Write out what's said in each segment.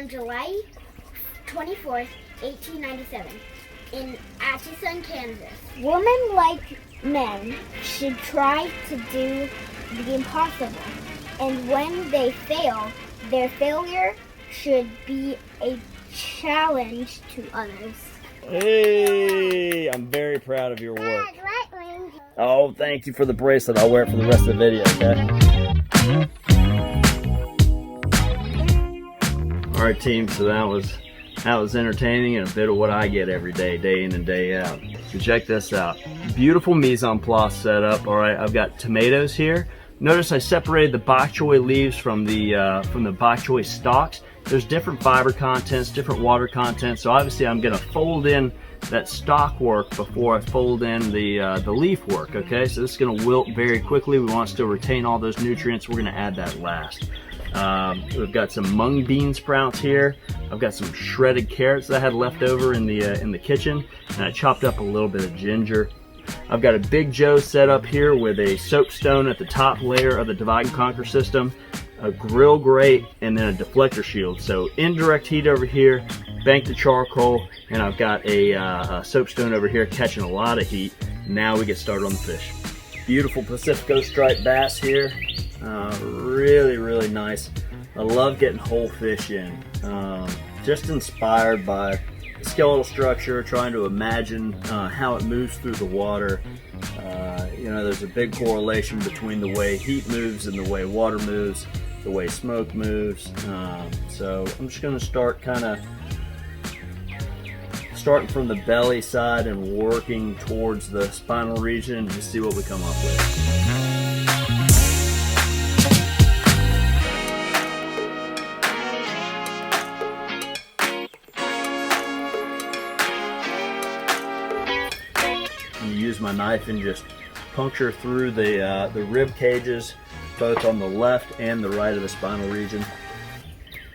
on July 24th, 1897 in Atchison, Kansas. Women, like men, should try to do the impossible. And when they fail, their failure should be a challenge to others. Hey, I'm very proud of your work. Oh, thank you for the bracelet. I'll wear it for the rest of the video, okay? All right, team, so that was entertaining and a bit of what I get every day, day in and day out. So check this out. Beautiful mise en place setup. All right, I've got tomatoes here. Notice I separated the bok choy leaves from the bok choy stalks. There's different fiber contents, different water contents. So obviously I'm gonna fold in that stalk work before I fold in the leaf work, okay? So this is gonna wilt very quickly. We want to still retain all those nutrients. We're gonna add that last. We've got some mung bean sprouts here. I've got some shredded carrots that I had left over in the kitchen, and I chopped up a little bit of ginger. I've got a Big Joe set up here with a soapstone at the top layer of the divide and conquer system, a grill grate, and then a deflector shield. So indirect heat over here, bank the charcoal, and I've got a soapstone over here catching a lot of heat. Now we get started on the fish. Beautiful Pacifico Striped Bass here. Really, really nice. I love getting whole fish in. Just inspired by the skeletal structure, trying to imagine how it moves through the water. You know, there's a big correlation between the way heat moves and the way water moves, the way smoke moves. So I'm just going to start starting from the belly side and working towards the spinal region and just see what we come up with. Use my knife and just puncture through the rib cages, both on the left and the right of the spinal region,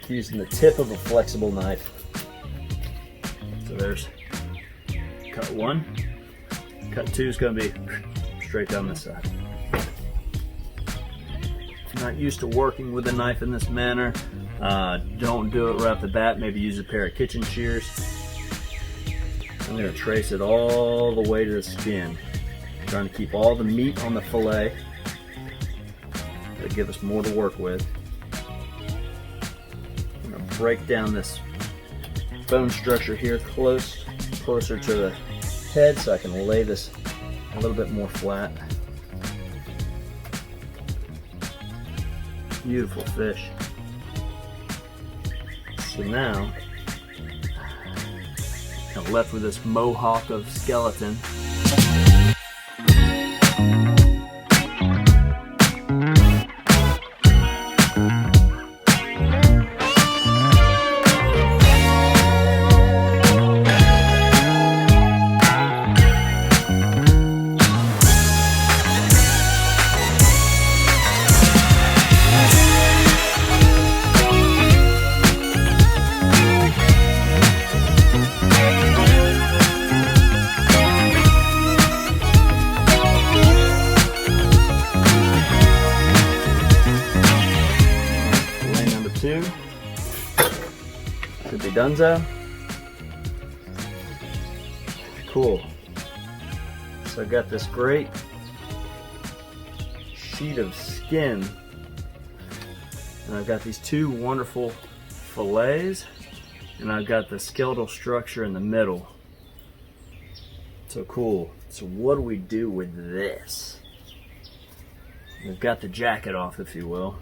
using the tip of a flexible knife. So there's cut one. Cut two is going to be straight down this side. If you're not used to working with a knife in this manner, don't do it right off the bat. Maybe use a pair of kitchen shears. I'm going to trace it all the way to the skin, trying to keep all the meat on the fillet. That'll give us more to work with. I'm going to break down this bone structure here closer to the head so I can lay this a little bit more flat. Beautiful fish. So now, I'm left with this mohawk of skeleton. Two should be donezo. Cool. So I've got this great sheet of skin, and I've got these two wonderful fillets, and I've got the skeletal structure in the middle. So cool. So what do we do with this? We've got the jacket off, if you will.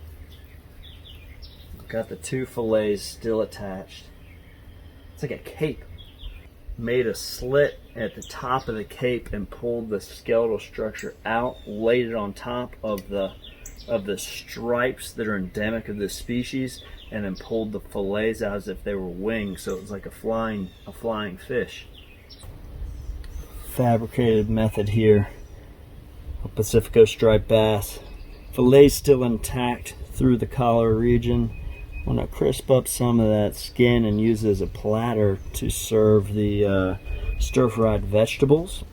Got the two fillets still attached. It's like a cape. Made a slit at the top of the cape and pulled the skeletal structure out, laid it on top of the stripes that are endemic of this species, and then pulled the fillets out as if they were wings, so it was like a flying fish. Fabricated method here. A Pacifico Striped Bass. Fillets still intact through the collar region. I'm going to crisp up some of that skin and use it as a platter to serve the stir-fried vegetables.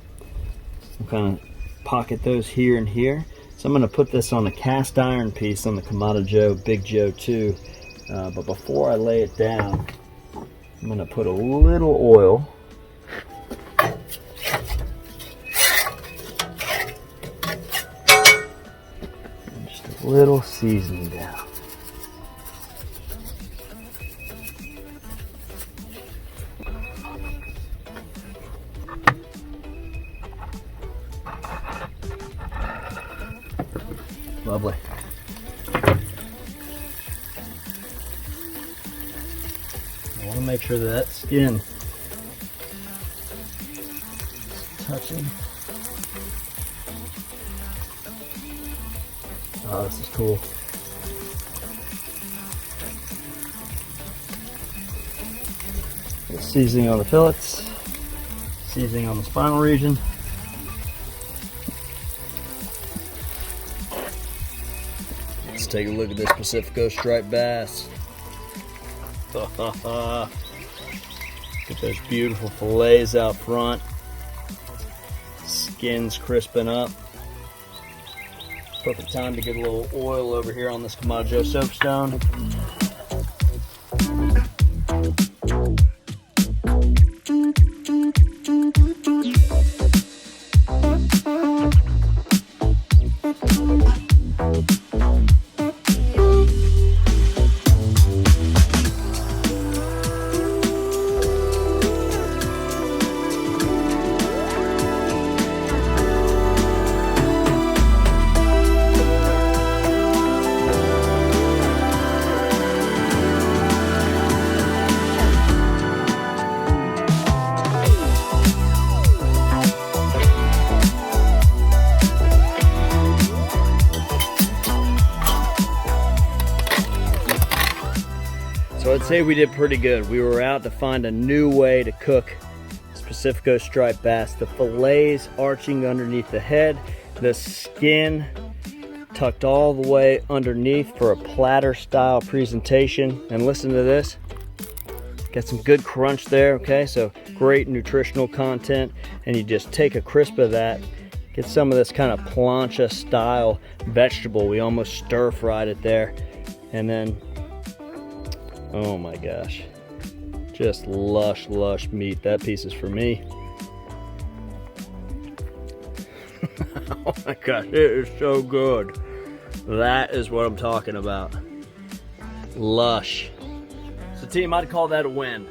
I'll kind of pocket those here and here. So I'm going to put this on a cast iron piece on the Kamado Joe, Big Joe 2, But before I lay it down, I'm gonna put a little oil. And just a little seasoning down. Lovely. I want to make sure that skin is touching. Oh, this is cool. Seasoning on the fillets, seasoning on the spinal region. Let's take a look at this Pacifico Striped Bass. Look at those beautiful fillets out front. Skin's crisping up. Perfect time to get a little oil over here on this Kamado Joe soapstone. So I'd say we did pretty good. We were out to find a new way to cook this Pacifico Striped Bass. The fillets arching underneath the head, the skin tucked all the way underneath for a platter style presentation. And listen to this, got some good crunch there, okay? So great nutritional content, and you just take a crisp of that, get some of this kind of plancha style vegetable. We almost stir fried it there, and then oh my gosh, just lush meat. That piece is for me. Oh my gosh, it is so good. That is what I'm talking about. Lush. So team, I'd call that a win.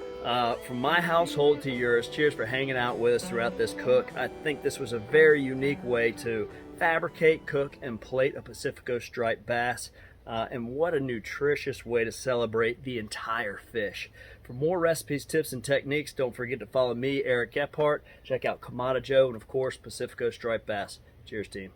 From my household to yours, cheers for hanging out with us throughout this cook. I think this was a very unique way to fabricate, cook, and plate a Pacifico Striped Bass. And what a nutritious way to celebrate the entire fish. For more recipes, tips, and techniques, don't forget to follow me, Eric Gephardt. Check out Kamado Joe, and of course, Pacifico Striped Bass. Cheers, team.